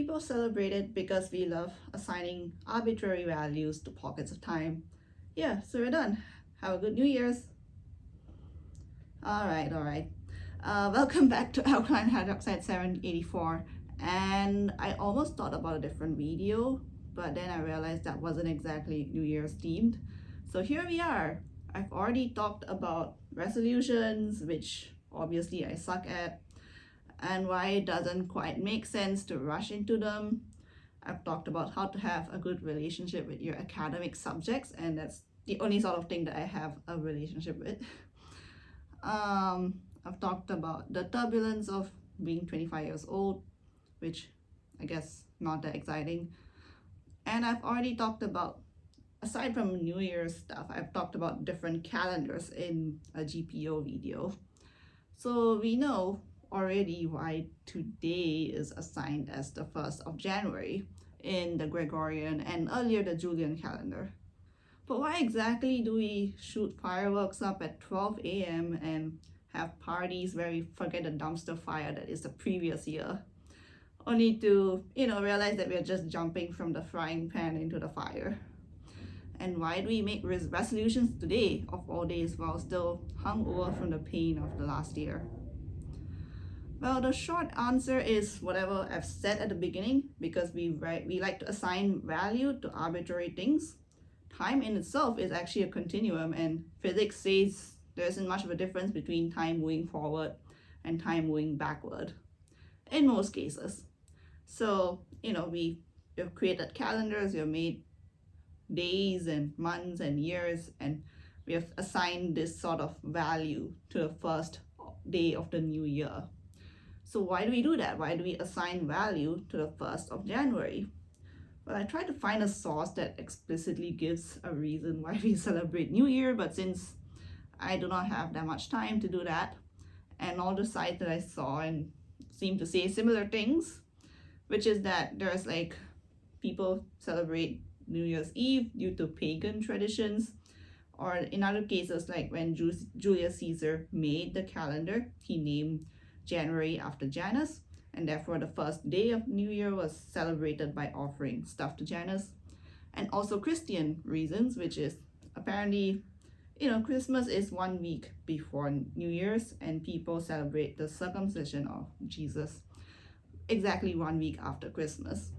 people celebrate it because we love assigning arbitrary values to pockets of time. Yeah, so we're done. Have a good New Year's. All right. Welcome back to Alkaline Hydroxide 784. And I almost thought about a different video, but then I realized that wasn't exactly New Year's themed. So here we are. I've already talked about resolutions, which obviously I suck at, and why it doesn't quite make sense to rush into them. I've talked about how to have a good relationship with your academic subjects, and that's the only sort of thing that I have a relationship with. I've talked about the turbulence of being 25 years old, which I guess not that exciting. And I've already talked about, aside from New Year's stuff, I've talked about different calendars in a GPO video. So we know already why today is assigned as the 1st of January in the Gregorian and earlier the Julian calendar. But why exactly do we shoot fireworks up at 12 a.m. and have parties where we forget the dumpster fire that is the previous year? Only to, realize that we're just jumping from the frying pan into the fire. And why do we make resolutions today of all days while still hungover from the pain of the last year? Well, the short answer is whatever I've said at the beginning, because we like to assign value to arbitrary things. Time in itself is actually a continuum, and physics says there isn't much of a difference between time moving forward and time moving backward in most cases. So, we've created calendars, we've made days and months and years, and we have assigned this sort of value to the first day of the new year. So why do we do that? Why do we assign value to the 1st of January? Well, I tried to find a source that explicitly gives a reason why we celebrate New Year, but since I do not have that much time to do that, and all the sites that I saw and seem to say similar things, which is that there's people celebrate New Year's Eve due to pagan traditions, or in other cases, like when Julius Caesar made the calendar, he named January after Janus, and therefore the first day of New Year was celebrated by offering stuff to Janus. And also Christian reasons, which is apparently, Christmas is 1 week before New Year's, and people celebrate the circumcision of Jesus exactly 1 week after Christmas.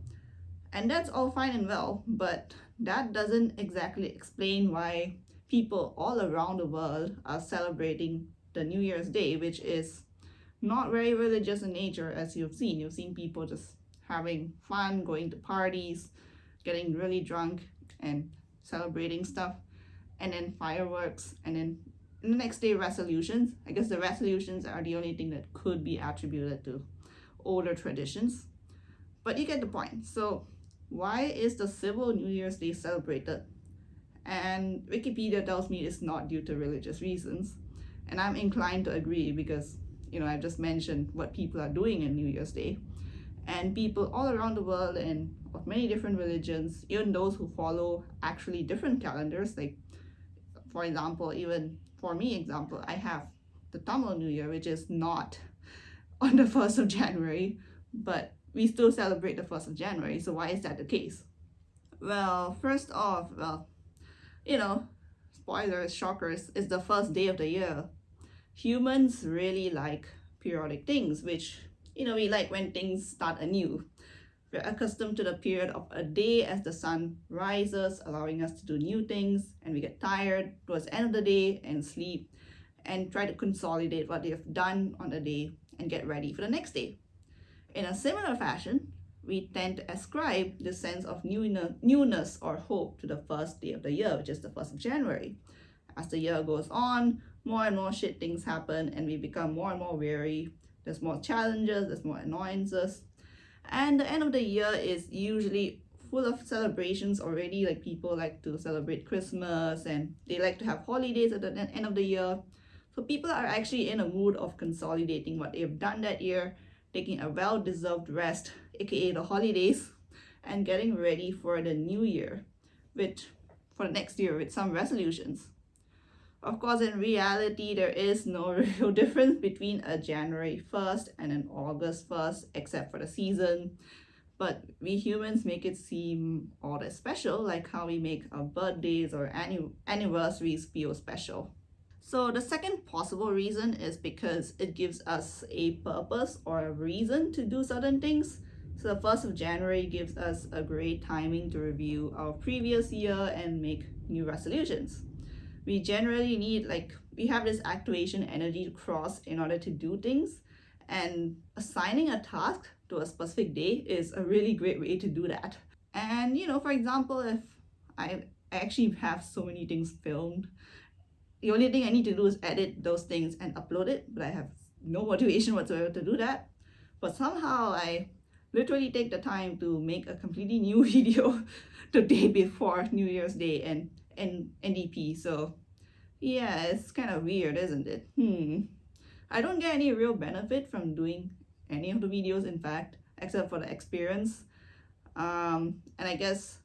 And that's all fine and well, but that doesn't exactly explain why people all around the world are celebrating the New Year's Day, which is not very religious in nature, as you've seen. You've seen people just having fun, going to parties, getting really drunk and celebrating stuff, and then fireworks, and then the next day resolutions. I guess the resolutions are the only thing that could be attributed to older traditions, but you get the point. So why is the civil New Year's Day celebrated? And Wikipedia tells me it's not due to religious reasons, and I'm inclined to agree because I just mentioned what people are doing on New Year's Day, and people all around the world and of many different religions, even those who follow actually different calendars, like for example, even for me, I have the Tamil New Year, which is not on the 1st of January, but we still celebrate the 1st of January. So why is that the case? Well, first off, spoilers, shockers, it's the first day of the year. Humans really like periodic things, which, we like when things start anew. We're accustomed to the period of a day as the sun rises, allowing us to do new things, and we get tired towards the end of the day and sleep and try to consolidate what they have done on the day and get ready for the next day. In a similar fashion, we tend to ascribe this sense of newness or hope to the first day of the year, which is the 1st of January. As the year goes on, more and more shit things happen, and we become more and more weary. There's more challenges, there's more annoyances. And the end of the year is usually full of celebrations already. Like people like to celebrate Christmas, and they like to have holidays at the end of the year. So people are actually in a mood of consolidating what they've done that year, taking a well-deserved rest, aka the holidays, and getting ready for the new year, for the next year with some resolutions. Of course, in reality, there is no real difference between a January 1st and an August 1st, except for the season. but we humans make it seem all that special, like how we make our birthdays or anniversaries feel special. So the second possible reason is because it gives us a purpose or a reason to do certain things. So the 1st of January gives us a great timing to review our previous year and make new resolutions. We generally need, we have this activation energy to cross in order to do things, and assigning a task to a specific day is a really great way to do that. And for example, if I actually have so many things filmed, the only thing I need to do is edit those things and upload it, but I have no motivation whatsoever to do that. But somehow I literally take the time to make a completely new video the day before New Year's Day and NDP. So yeah, it's kind of weird, isn't it? I don't get any real benefit from doing any of the videos, in fact, except for the experience. And I guess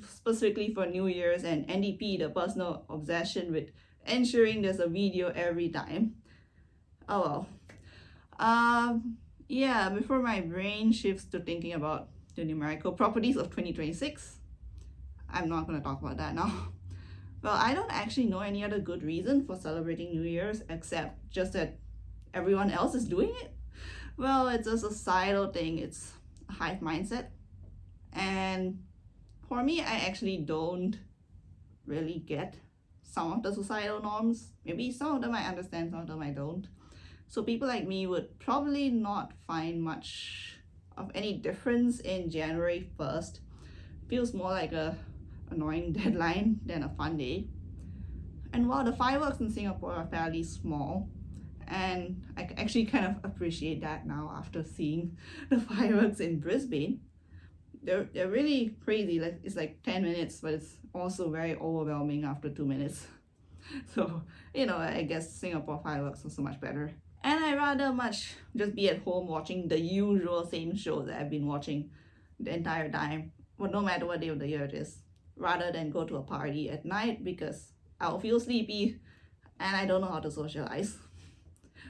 specifically for New Year's and NDP, the personal obsession with ensuring there's a video every time. Oh well. Yeah, before my brain shifts to thinking about the numerical properties of 2026, I'm not going to talk about that now. Well, I don't actually know any other good reason for celebrating New Year's except just that everyone else is doing it. Well, it's a societal thing, it's a hive mindset. And for me, I actually don't really get some of the societal norms. Maybe some of them I understand, some of them I don't. So people like me would probably not find much of any difference in January 1st. Feels more like a annoying deadline than a fun day. And while the fireworks in Singapore are fairly small, and I actually kind of appreciate that now after seeing the fireworks in Brisbane, they're really crazy. Like, it's like 10 minutes, but it's also very overwhelming after 2 minutes. So, I guess Singapore fireworks are so much better. And I rather much just be at home watching the usual same shows that I've been watching the entire time, well, no matter what day of the year it is, rather than go to a party at night because I'll feel sleepy and I don't know how to socialize.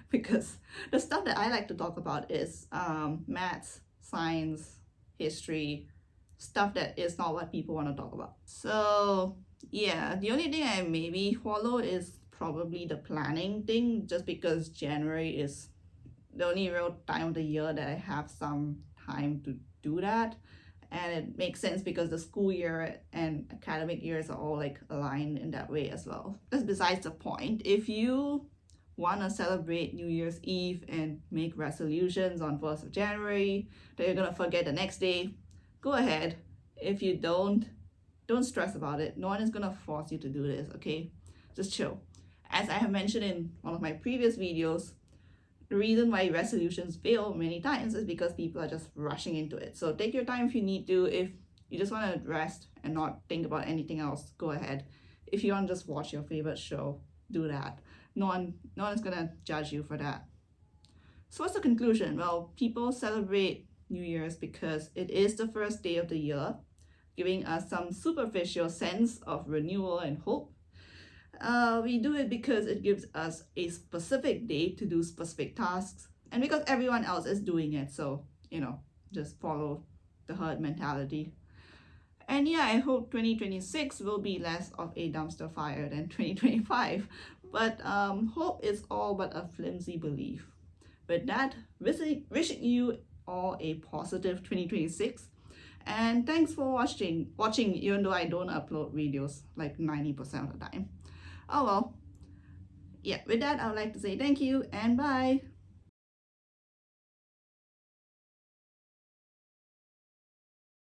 Because the stuff that I like to talk about is maths, science, history, stuff that is not what people want to talk about. So yeah, the only thing I maybe follow is probably the planning thing, just because January is the only real time of the year that I have some time to do that. And it makes sense because the school year and academic years are all aligned in that way as well. That's besides the point. If you want to celebrate New Year's Eve and make resolutions on 1st of January that you're going to forget the next day, go ahead. If you don't stress about it. No one is going to force you to do this, okay? Just chill. As I have mentioned in one of my previous videos, the reason why resolutions fail many times is because people are just rushing into it. So take your time if you need to. If you just want to rest and not think about anything else, go ahead. If you want to just watch your favorite show, do that. No one is gonna judge you for that. So what's the conclusion? Well, people celebrate New Year's because it is the first day of the year, giving us some superficial sense of renewal and hope. We do it because it gives us a specific day to do specific tasks, and because everyone else is doing it, so just follow the herd mentality. And yeah, I hope 2026 will be less of a dumpster fire than 2025, but hope is all but a flimsy belief. With that, wishing you all a positive 2026, and thanks for watching even though I don't upload videos like 90% of the time. Oh well. Yeah, with that, I would like to say thank you and bye.